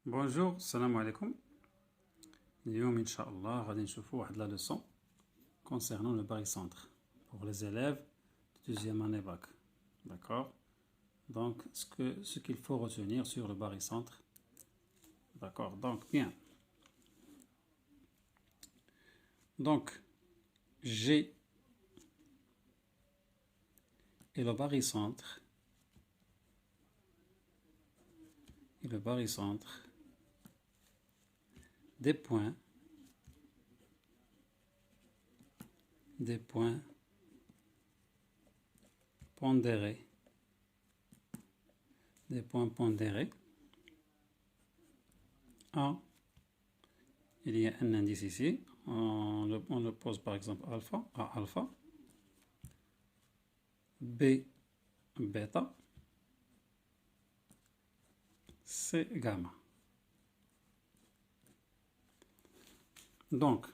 Bonjour, salam alaikum. اليوم إن شاء الله غادي نشوفوا واحد la leçon concernant le barycentre pour les élèves de deuxième année bac. D'accord? Donc, ce qu'il faut retenir sur le barycentre. D'accord? Donc, bien. Donc, G et le barycentre. Et le barycentre des points pondérés, A, il y a un indice ici, on le pose par exemple alpha, A alpha, B bêta, C gamma. Donc,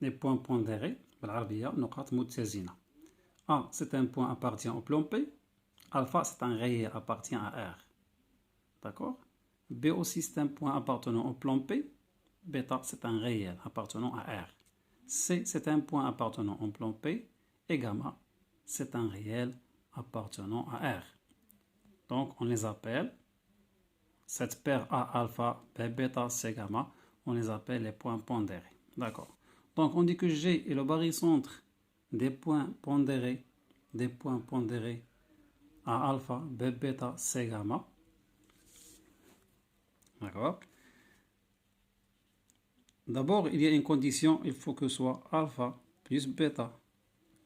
les points pondérés, نقاط متزنة. A, c'est un point appartient au plan P. Alpha, c'est un réel appartient à R. D'accord? B aussi, c'est un point appartenant au plan P. Bêta, c'est un réel appartenant à R. C, c'est un point appartenant au plan P. Et gamma, c'est un réel appartenant à R. Donc, on les appelle, cette paire A alpha, B bêta, C gamma, on les appelle les points pondérés. D'accord. Donc, on dit que G est le barycentre des points pondérés A alpha, B bêta, C gamma. D'accord. D'abord, il y a une condition, il faut que soit alpha plus bêta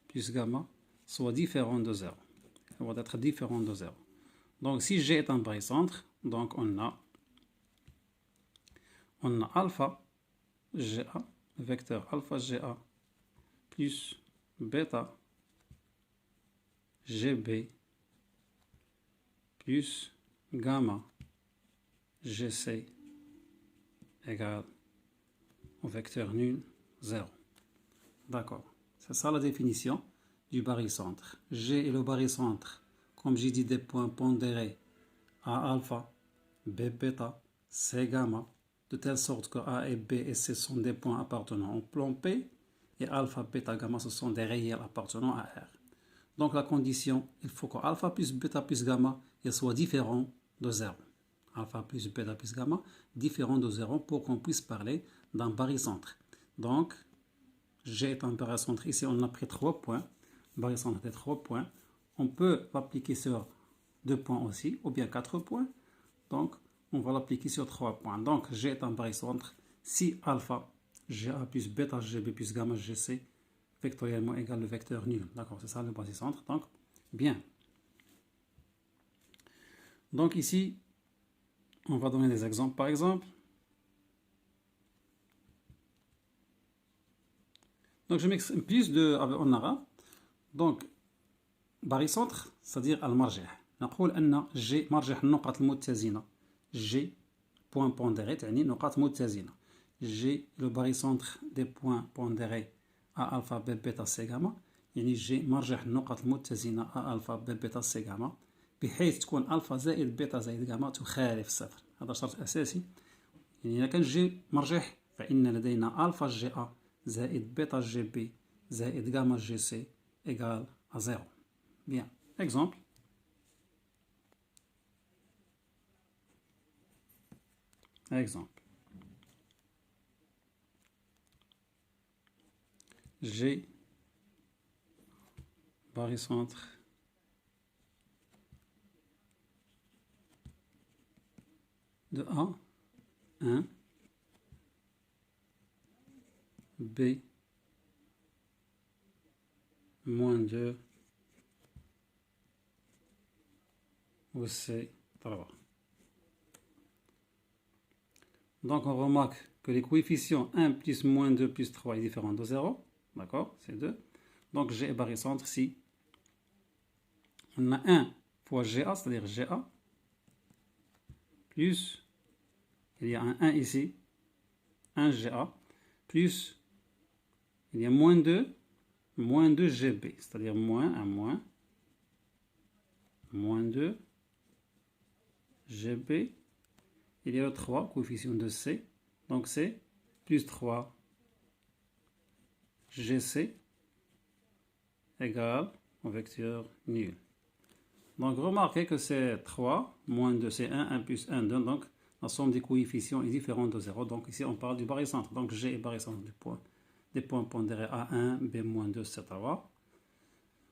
plus gamma soit différent de 0. Il va être différent de 0. Donc, si G est un barycentre, donc on a alpha GA, vecteur alpha GA plus bêta GB plus gamma GC égale au vecteur nul 0. D'accord. C'est ça la définition du barycentre. G est le barycentre, comme j'ai dit, des points pondérés A alpha, B bêta, C gamma, de telle sorte que A et B et C sont des points appartenant au plan P, et alpha, bêta, gamma, ce sont des réels appartenant à R. Donc la condition, il faut que alpha plus bêta plus gamma soit différent de 0. Alpha plus bêta plus gamma différent de 0 pour qu'on puisse parler d'un barycentre. Donc, G est un barycentre. Ici, on a pris 3 points. Barycentre des 3 points. On peut l'appliquer sur 2 points aussi, ou bien 4 points. Donc, on va l'appliquer sur 3 points. Donc, G est un barycentre si alpha, GA plus bêta, GB plus gamma, GC, vectoriellement égal le vecteur nul. D'accord, c'est ça le barycentre. Donc, bien. Donc, ici, on va donner des exemples. Par exemple, donc je m'exprime plus en arabe. Donc, barycentre, c'est-à-dire المرجح. نقول أن G مرجح النقط المتزنة. G point pondéré يعني نقاط متزنة. G le barycentre des points pondérés A alpha B bêta C gamma. يعني G مرجح النقط المتزنة A alpha B bêta C gamma بحيث تكون ألفا زائد بيتا زائد جاما تخالف صفر. هذا شرط أساسي. يعني إذا كان جي مرجح فإن لدينا ألفا جي A زائد بيتا جي B زائد جاما جي C égale à 0. Bien. Exemple. G barycentre de A 1 B moins 2 ou C 3. Donc on remarque que les coefficients 1 plus moins 2 plus 3 est différent de 0. D'accord, c'est 2. Donc G est barycentre si on a 1 fois GA, c'est-à-dire GA, plus, il y a un 1 ici, 1 GA, plus, il y a moins 2 GB, c'est-à-dire moins 1 moins 2 GB, il y a le 3, coefficient de C. Donc c'est plus 3 GC égale au vecteur nul. Donc remarquez que c'est 3 moins 2, c'est 1, 1 plus 1, 2. Donc la somme des coefficients est différente de 0. Donc ici on parle du barycentre. Donc G est barycentre des points pondérés A1, B-2, etc.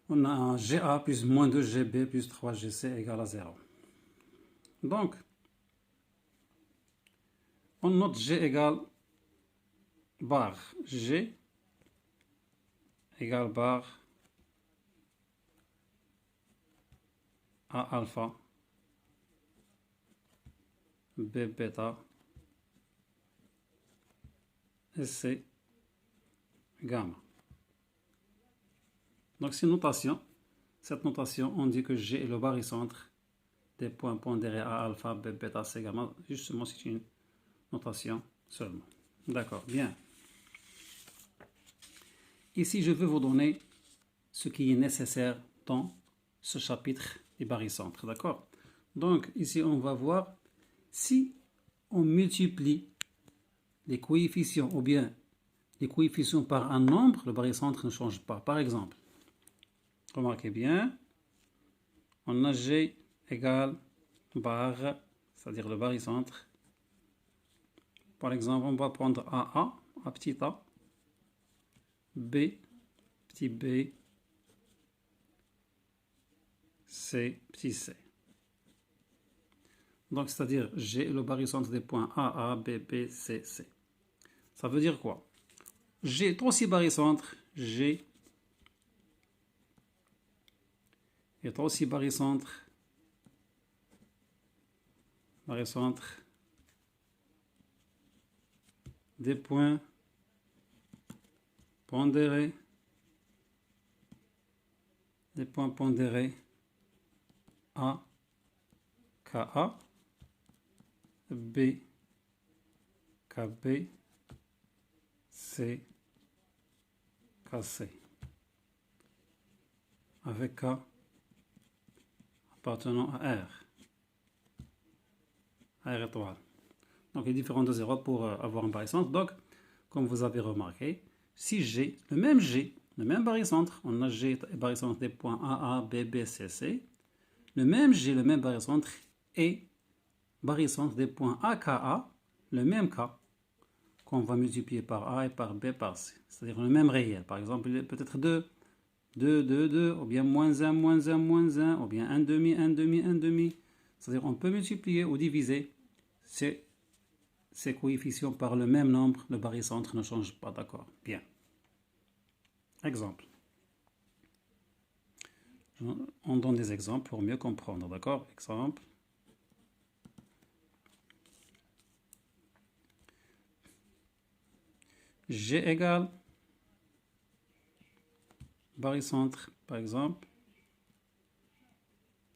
On a GA plus moins 2 GB plus 3 GC égale à 0. Donc, on note G égale bar. G égale bar A alpha, B bêta, et C gamma. Donc, cette notation, on dit que G est le barycentre des points pondérés A alpha, B bêta, C gamma. Justement, c'est une notation seulement. D'accord, bien. Ici, je vais vous donner ce qui est nécessaire dans ce chapitre des barycentres. D'accord? Donc, ici, on va voir si on multiplie les coefficients ou bien les coefficients par un nombre, le barycentre ne change pas. Par exemple, remarquez bien, on a G égale bar, c'est-à-dire le barycentre. Par exemple, on va prendre AA, A petit a, B, petit b, C, petit c. Donc, c'est-à-dire G est le barycentre des points AA, B, B, C, C. Ça veut dire quoi? G est aussi barycentre, G est aussi barycentre des points pondérés, A, KA, B, KB, C, KC, avec K appartenant à R étoile. Donc il est différent de 0 pour avoir un barycentre. Donc, comme vous avez remarqué, si G, le même barycentre, on a G barycentre des points AA, B, B, C, C, le même G, le même barycentre est barycentre des points AKA, le même K, qu'on va multiplier par A et par B par C. C'est-à-dire le même réel. Par exemple, il est peut-être 2, 2, 2, 2, ou bien moins 1, moins 1, moins 1, ou bien 1 demi, 1 demi, 1 demi. C'est-à-dire on peut multiplier ou diviser ces coefficients par le même nombre. Le barycentre ne change pas, d'accord? Bien. Exemple. On donne des exemples pour mieux comprendre, d'accord? Exemple. G égale barycentre, par exemple,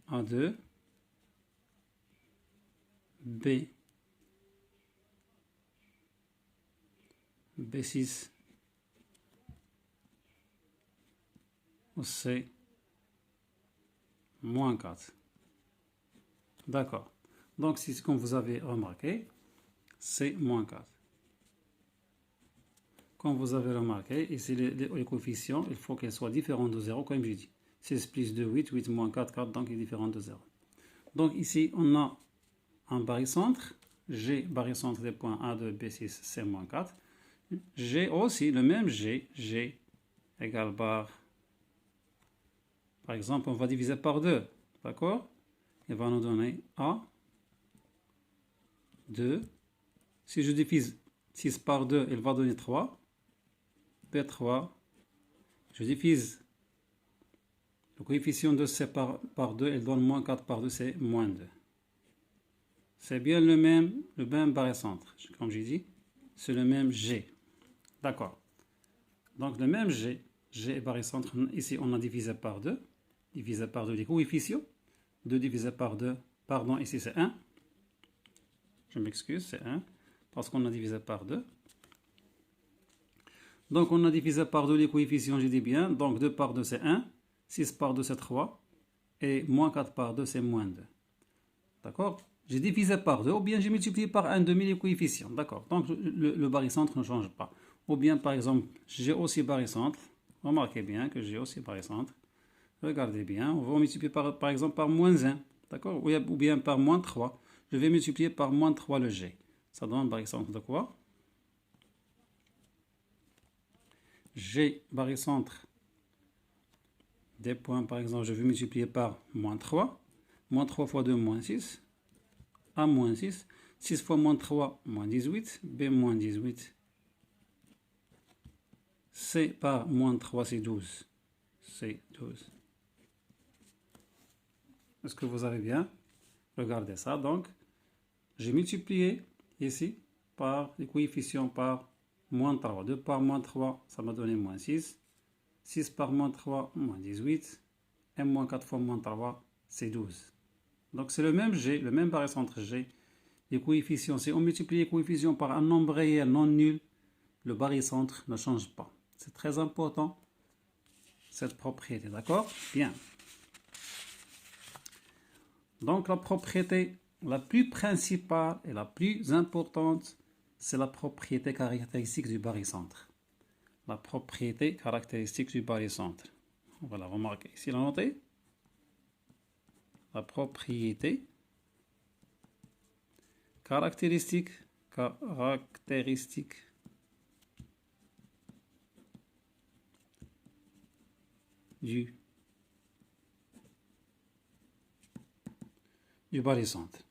A2, B, B6, ou C, moins 4. D'accord. Donc, c'est comme vous avez remarqué, c'est moins 4. Comme vous avez remarqué, ici les coefficients, il faut qu'ils soient différents de 0, comme j'ai dit. 6 plus 2, 8, 8 moins 4, 4, donc il est différent de 0. Donc ici, on a un barycentre, G, barycentre des points A2, B6, C moins 4. G aussi, le même G, G égale bar. Par exemple, on va diviser par 2, d'accord? Il va nous donner A, 2. Si je divise 6 par 2, il va donner 3. B3. Je divise le coefficient de C par 2, il donne moins 4 par 2, c'est moins 2. C'est bien le même barycentre, comme j'ai dit, c'est le même G. D'accord. Donc le même G est barycentre, ici on a divisé par 2. Divisé par 2 les coefficients. 2 divisé par 2, pardon, ici c'est 1. Je m'excuse, c'est 1, parce qu'on a divisé par 2. Donc on a divisé par 2 les coefficients, j'ai dit bien. Donc 2 par 2 c'est 1, 6 par 2 c'est 3, et moins 4 par 2 c'est moins 2. D'accord? J'ai divisé par 2 ou bien j'ai multiplié par 1/2 les coefficients. D'accord. Donc le barycentre ne change pas. Ou bien par exemple, j'ai aussi barycentre. Remarquez bien que j'ai aussi barycentre. Regardez bien. On va multiplier par exemple par moins 1. D'accord. Ou bien par moins 3. Je vais multiplier par moins 3 le G. Ça donne barycentre de quoi? G barycentre des points, par exemple, je vais multiplier par moins 3. Moins 3 fois 2, moins 6. A moins 6. 6 fois moins 3, moins 18. B moins 18. C par moins 3, c'est 12. C'est 12. Est-ce que vous avez bien regardé ça? Donc, j'ai multiplié ici par les coefficients par moins 3. 2 par moins 3, ça m'a donné moins 6. 6 par moins 3, moins 18. M moins 4 fois moins 3, c'est 12. Donc c'est le même G, le même barycentre G. Les coefficients, si on multiplie les coefficients par un nombre réel non nul, le barycentre ne change pas. C'est très important, cette propriété, d'accord? Bien. Donc la propriété la plus principale et la plus importante, c'est la propriété caractéristique du barycentre. La propriété caractéristique du barycentre. Voilà, remarquez ici la notée. La propriété caractéristique du barycentre.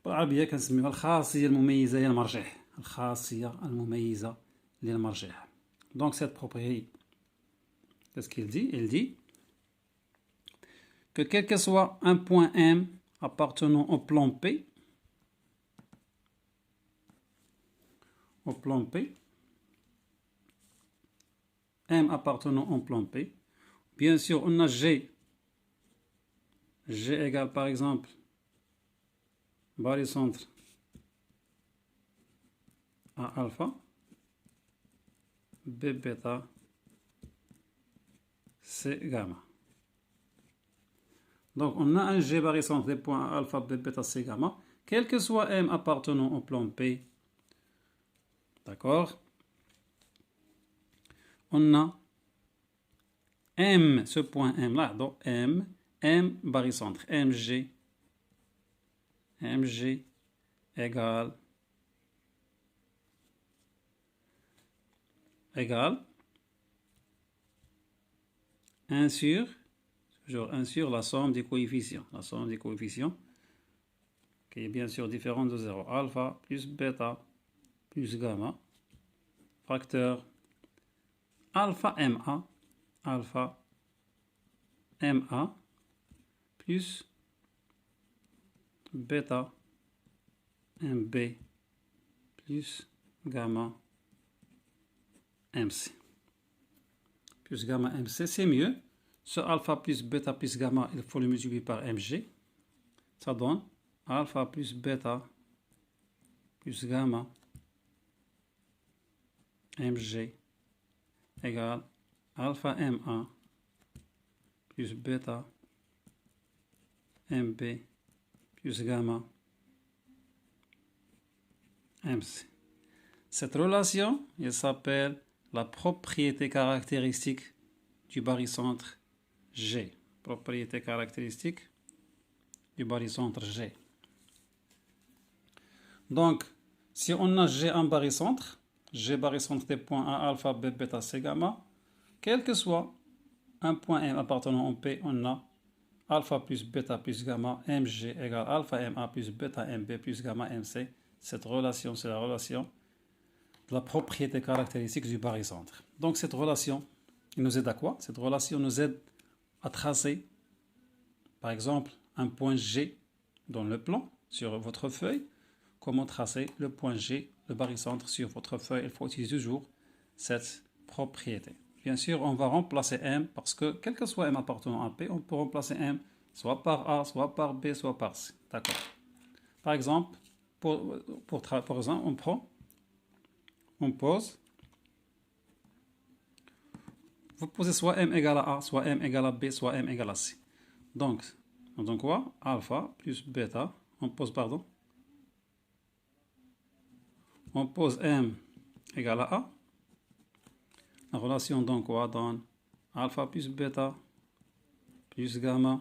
بالعربية كنسميوها الخاصية المميزة للمرجح. الخاصية المميزة للمرجح. Donc cette propriété, qu'est-ce qu'il dit? Il dit que quel que soit un point M appartenant au plan P, M appartenant au plan P, bien sûr on a G égale par exemple barycentre à alpha, B bêta, C gamma. Donc on a un G barycentre des points alpha, B bêta, C gamma, quel que soit M appartenant au plan P. D'accord? On a M, ce point M là, donc M barycentre, MG égale 1 sur, toujours 1 sur la somme des coefficients. La somme des coefficients qui est bien sûr différente de 0. Alpha plus bêta plus gamma, facteur alpha MA plus bêta MB plus gamma MC. Plus gamma MC, c'est mieux. Ce alpha plus bêta plus gamma, il faut le multiplier par MG. Ça donne alpha plus bêta plus gamma MG égale alpha MA plus bêta MB plus gamma MC. Cette relation, elle s'appelle la propriété caractéristique du barycentre G. Propriété caractéristique du barycentre G. Donc, si on a G en barycentre, G barycentre des points A, alpha, B, bêta, C, gamma, quel que soit un point M appartenant au P, on a alpha plus bêta plus gamma, Mg égale alpha Ma plus bêta Mb plus gamma Mc. Cette relation, c'est la relation de la propriété caractéristique du barycentre. Donc cette relation, il nous aide à quoi? Cette relation nous aide à tracer, par exemple, un point G dans le plan, sur votre feuille. Comment tracer le point G, le barycentre sur votre feuille? Il faut utiliser toujours cette propriété. Bien sûr, on va remplacer M parce que, quel que soit M appartenant à P, on peut remplacer M soit par A, soit par B, soit par C. D'accord. Par exemple, par exemple, on pose, vous posez soit M égale à A, soit M égale à B, soit M égale à C. Donc quoi? Alpha plus bêta On pose M égale à A. La relation donne quoi? Donne alpha plus bêta plus gamma.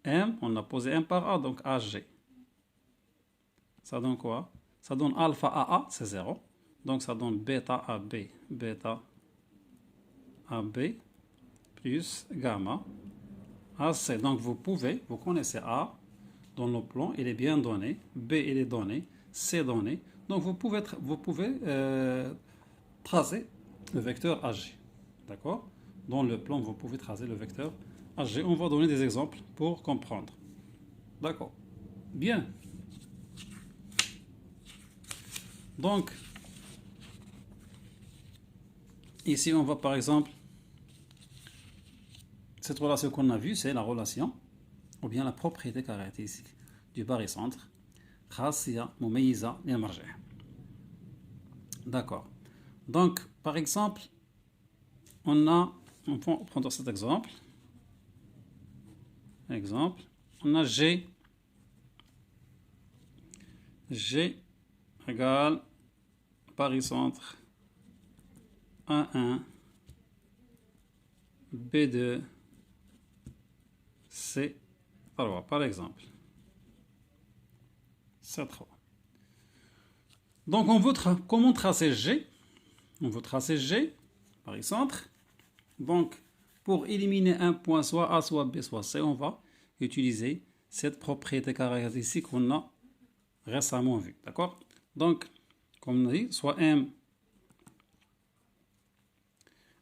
M, on a posé M par A, donc AG. Ça donne quoi? Ça donne alpha à A, c'est 0. Donc ça donne bêta à B. Bêta à B plus gamma à C. Donc vous connaissez A dans le plan, il est bien donné. B, il est donné. C donné. Donc vous pouvez tracer le vecteur AG. D'accord? Dans le plan, vous pouvez tracer le vecteur AG. On va donner des exemples pour comprendre. D'accord. Bien. Donc, ici, on va par exemple, cette relation qu'on a vue, c'est la relation, ou bien la propriété caractéristique du barycentre, khassia mumayyiza lil marji'. D'accord. Donc, par exemple, on va prendre cet exemple. On a G égale barycentre A1, B2, C3, par exemple. C3. Donc, comment tracer G? On veut tracer G, barycentre. Donc, pour éliminer un point, soit A, soit B, soit C, on va utiliser cette propriété caractéristique qu'on a récemment vue. D'accord? Donc, comme on dit, soit M,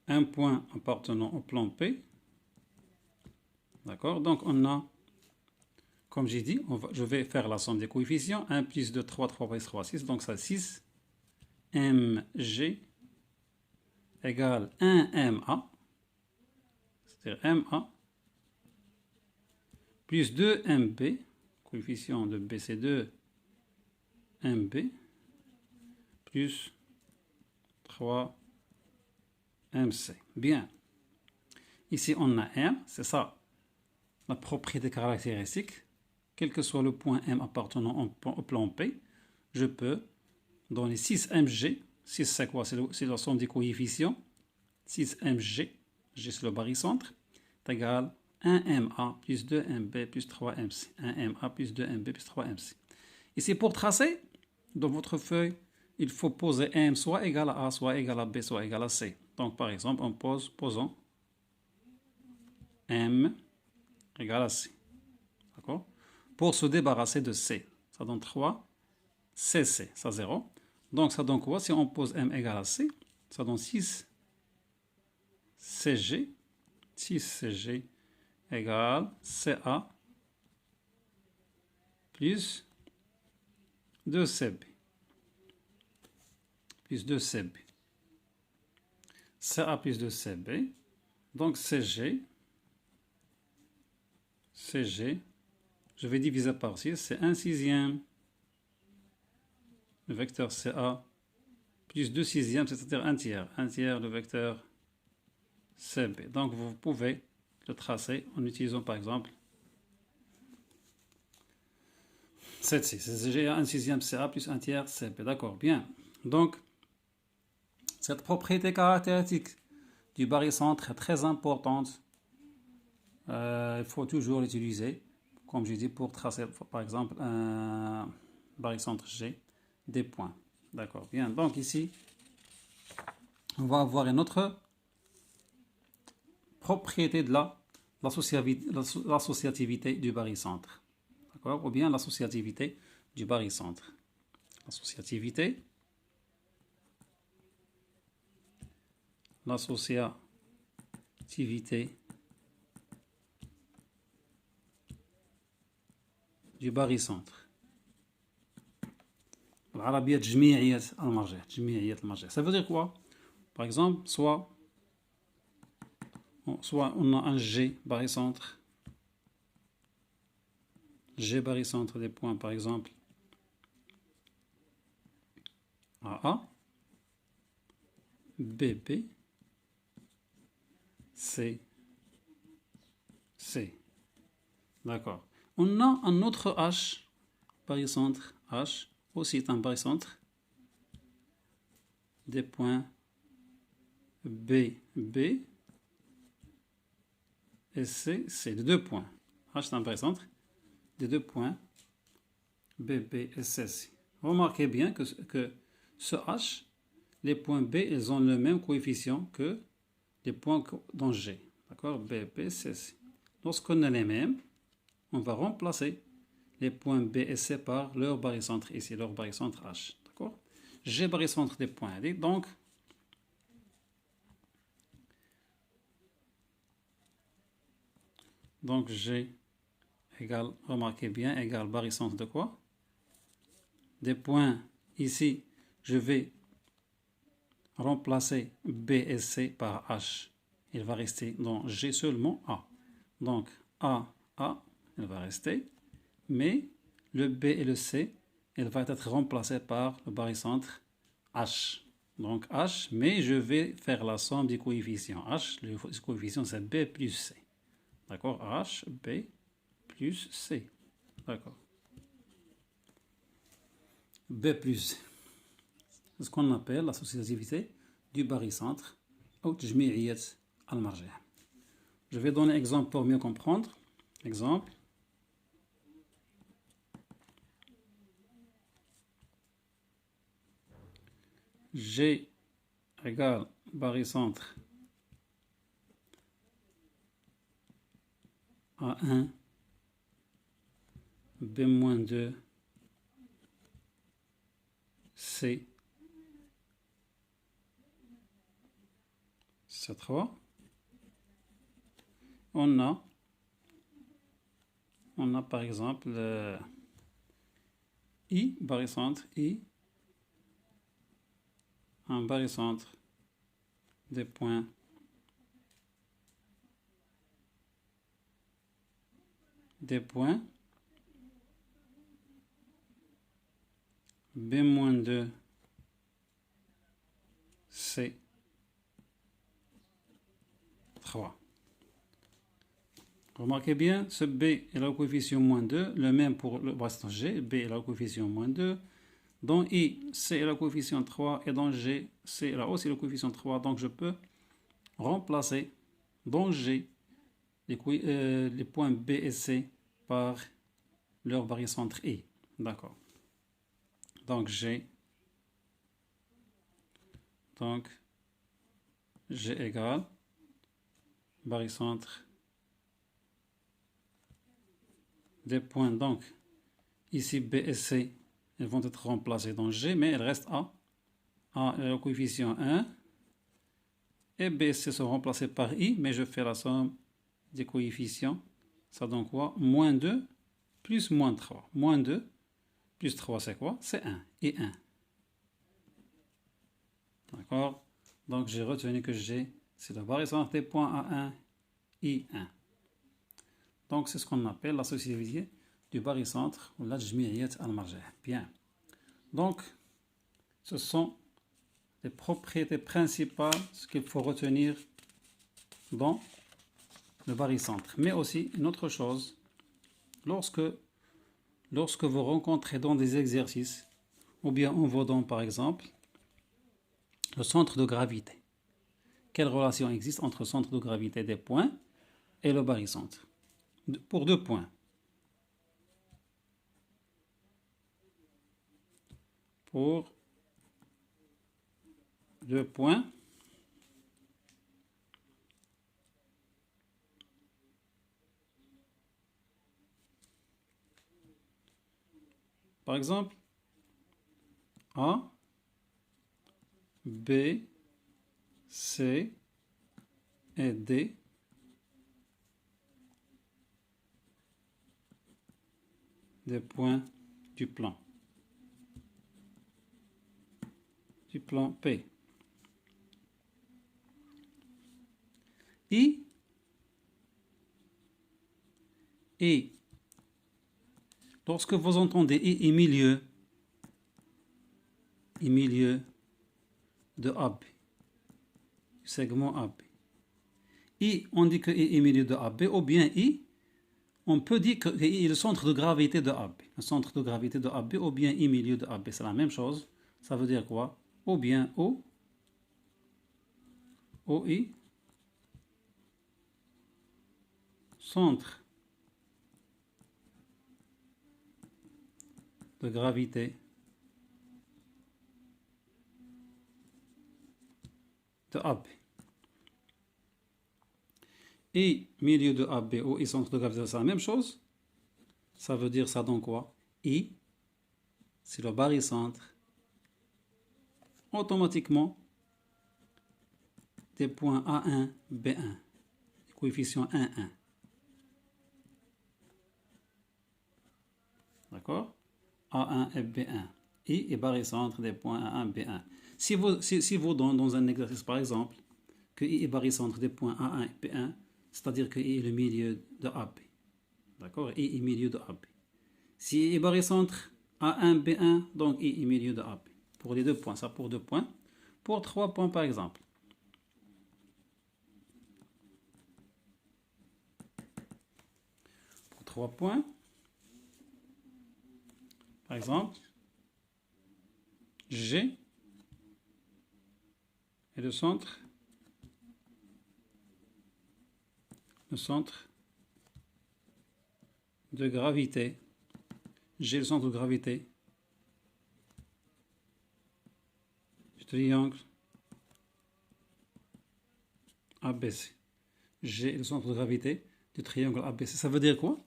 un point appartenant au plan P. D'accord? Donc, on a, comme j'ai dit, je vais faire la somme des coefficients. 1 plus 2, 3, 3 plus 3, 6. Donc, ça 6. Mg égale 1Ma. C'est-à-dire MA plus 2MB, coefficient de B c'est 2MB, plus 3MC. Bien. Ici, on a M, c'est ça, la propriété caractéristique. Quel que soit le point M appartenant au plan P, je peux donner 6MG. 6, c'est quoi? C'est la somme des coefficients. 6MG, G c'est le barycentre, est égal 1MA plus 2MB plus 3MC. 1MA plus 2MB plus 3MC. Ici, pour tracer, dans votre feuille, il faut poser M soit égal à A, soit égal à B, soit égal à C. Donc, par exemple, posons M égale à C. D'accord? Pour se débarrasser de C, ça donne 3, CC, ça 0. Donc, ça donne quoi? Si on pose M égale à C, ça donne 6 CG, 6 CG égale CA plus 2CB. Plus 2CB. CA plus 2CB. Donc CG, je vais diviser par 6, c'est 1 sixième. Le vecteur CA plus 2 sixièmes, c'est-à-dire 1 tiers. 1 tiers le vecteur CB. Donc vous pouvez le tracer en utilisant par exemple celle-ci. C'est 1 sixième CA plus 1 tiers CB. D'accord, bien. Donc cette propriété caractéristique du barycentre est très importante. Il faut toujours l'utiliser, comme j'ai dit, pour tracer par exemple un barycentre G des points. D'accord, bien. Donc ici, on va avoir une autre propriété de l'associativité du barycentre. D'accord? Ou bien l'associativité du barycentre. L'associativité du barycentre. العربية جميعية المرجع. Ça veut dire quoi? Par exemple, soit on a un G barycentre. G barycentre des points, par exemple, AA, BB, C. D'accord. On a un autre H barycentre H aussi est un barycentre des points B, B et C, C, les deux points. H est un barycentre des deux points B, B et C, C. Remarquez bien que ce H, les points B, ils ont le même coefficient que les points dans G. D'accord? B, B, C, C. Lorsqu'on a les mêmes, on va remplacer les points B et C par leur barycentre ici, leur barycentre H. D'accord? G barycentre des points D. Donc G égale, remarquez bien, égale barycentre de quoi? Des points ici, je vais remplacer B et C par H. Il va rester dans G seulement A. Donc A, il va rester. Mais le B et le C, il va être remplacé par le barycentre H. Donc H, mais je vais faire la somme des coefficients. H, le coefficient c'est B plus C. D'accord? H, B plus C. D'accord. B plus C. C'est ce qu'on appelle l'associativité du barycentre ou تجميعية المرجع. Je vais donner un exemple pour mieux comprendre. Exemple. G égale barycentre A1 B-2 C C3. On a par exemple I, barycentre I, un barycentre des points B-2 C 3. Remarquez bien, ce B est le coefficient moins 2, le même pour le barycentre G, B est le coefficient moins 2. Dans I, C est le coefficient 3 et dans G, C est aussi le coefficient 3. Donc je peux remplacer dans G les points B et C par leur barycentre I. D'accord. Donc G égale barycentre des points. Donc ici B et C, elles vont être remplacées dans G, mais il reste A. A est le coefficient 1 et B et C sont remplacés par I, mais je fais la somme des coefficients. Ça donne quoi? Moins 2 plus moins 3. Moins 2 plus 3, c'est quoi? C'est 1. Et 1. D'accord? Donc j'ai retenu que G, c'est le barycentre des points A1, I1. Donc c'est ce qu'on appelle l'associativité du barycentre ou la تجميعية المرجع. Bien. Donc ce sont les propriétés principales, ce qu'il faut retenir dans le barycentre. Mais aussi une autre chose, lorsque vous rencontrez dans des exercices, ou bien on vous donne par exemple le centre de gravité. Quelle relation existe entre le centre de gravité des points et le barycentre? Pour 2 points. Pour 2 points. Par exemple, A, B, C et D des points du plan P. I, lorsque vous entendez I milieu de AB, segment AB. I, on dit que I est milieu de AB, ou bien I, on peut dire que I est le centre de gravité de AB. Le centre de gravité de AB ou bien I milieu de AB, c'est la même chose. Ça veut dire quoi? Ou bien OI, centre de gravité de AB. I milieu de AB ou I centre de gravité, c'est la même chose. Ça veut dire ça donc quoi? I, c'est le barycentre. Automatiquement, des points A1, B1, coefficient 1, 1. D'accord? A1 et B1. I est barycentre des points A1, B1. Si vous dans un exercice, par exemple, que I est barycentre des points A1 et B1, c'est-à-dire que I est le milieu de AB. D'accord? I est milieu de AB. Si I est barycentre A1, B1, donc I est milieu de AB. Pour les 2 points, ça pour 2 points. Pour 3 points, par exemple. Pour 3 points, par exemple, G est le centre de gravité. G est le centre de gravité du triangle ABC. G est le centre de gravité du triangle ABC. Ça veut dire quoi?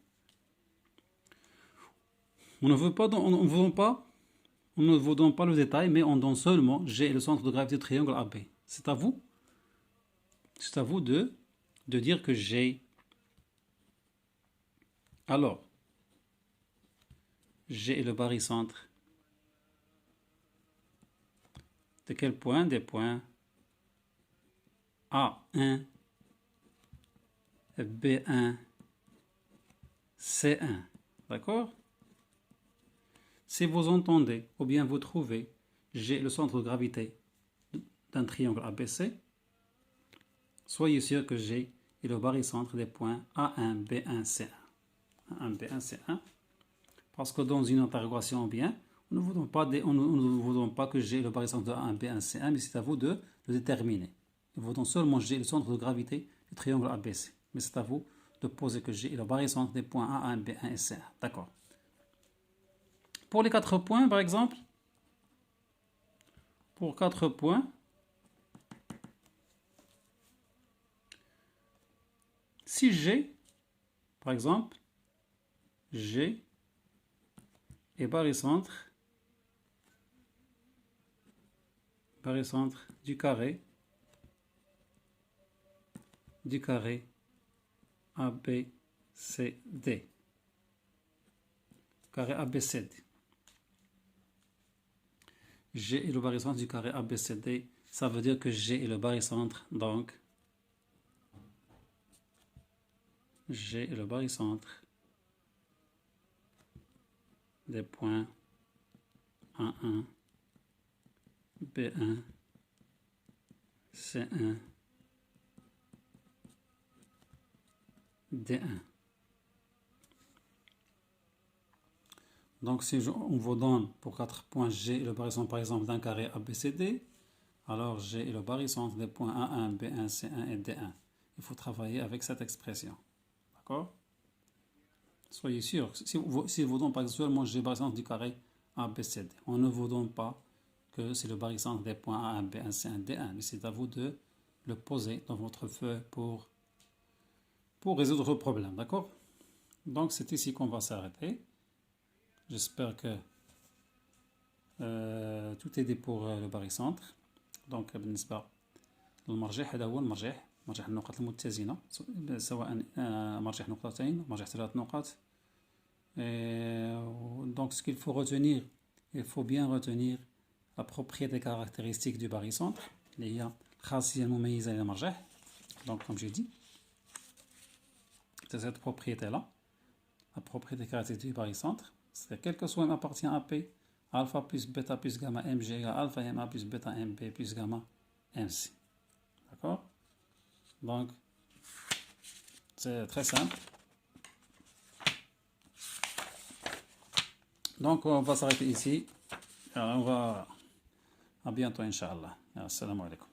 On ne vous donne pas le détail, mais on donne seulement G est le centre de gravité du triangle AB. C'est à vous de dire que G. Alors, G est le barycentre de quel point? Des points A1, B1, C1. D'accord? Si vous entendez ou bien vous trouvez G le centre de gravité d'un triangle ABC, soyez sûr que G est le barycentre des points A1, B1, C1. A1, B1, C1. Parce que dans une interrogation bien, on ne vous donne pas que G est le barycentre de A1, B1, C1, mais c'est à vous de le déterminer. On vous donne seulement G le centre de gravité du triangle ABC. Mais c'est à vous de poser que G est le barycentre des points A1, B1 et C1. D'accord. Pour les 4 points, par exemple, pour 4 points, si G, par exemple, G est barycentre du carré ABCD. Carré ABCD. G est le barycentre du carré ABCD. Ça veut dire que G est le barycentre, donc G est le barycentre des points A1, B1, C1, D1. Donc si on vous donne pour 4 points G est le barycentre par exemple d'un carré ABCD, alors G est le barycentre des points A1, B1, C1 et D1. Il faut travailler avec cette expression. D'accord? Soyez sûr, si vous donne par exemple seulement G barycentre du carré ABCD, on ne vous donne pas que c'est le barycentre des points A1, B1, C1, D1, mais c'est à vous de le poser dans votre feuille pour résoudre le problème. D'accord? Donc c'est ici qu'on va s'arrêter. J'espère que tout est dit pour le barycentre. Donc بالنسبة للمرجح هذا هو المرجح النقط المتزنة سواء مرجح نقطتين مرجح 3 نقط. Donc ce qu'il faut retenir, il faut bien retenir la propriété caractéristique du barycentre اللي هي الخاصية المميزة للمرجح. Donc comme j'ai dit, c'est cette propriété là, la propriété caractéristique du barycentre. C'est quel que soit m appartient à P, alpha plus bêta plus gamma mg égale alpha ma plus bêta mb plus gamma mc. D'accord? Donc, c'est très simple. Donc, on va s'arrêter ici. Alors, on va... À bientôt, Inch'Allah. Assalamu alaikum.